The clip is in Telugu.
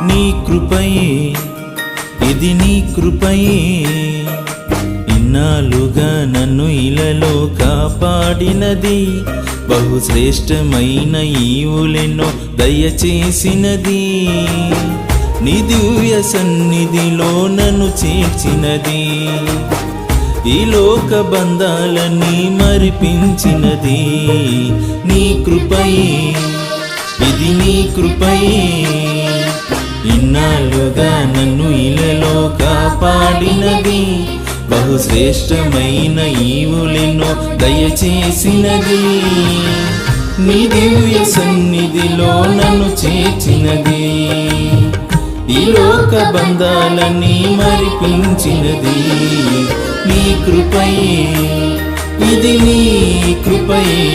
నీ కృపయే, ఇది నీ కృపయే, ఇన్నాళ్ళుగా నన్ను ఇలలో కాపాడినది, బహుశ్రేష్టమైన ఈవులెన్నో దయచేసినది, నీ దివ్య సన్నిధిలో నన్ను చేర్చినది, ఈ లోక బంధాలన్నీ మరిపించినది. నీ కృపయే, ఇది నీ కృపయే, ఇన్నాళ్ళుగా నన్ను ఇలలో కాపాడినది, బహుశ్రేష్టమైన ఈవులెన్నో దయచేసినది, నీ దివ్య సన్నిధిలో నన్ను చేర్చినది, ఈ లోక బంధాలన్నీ మరిపించినది. నీ కృపయే, ఇది నీ కృపయే.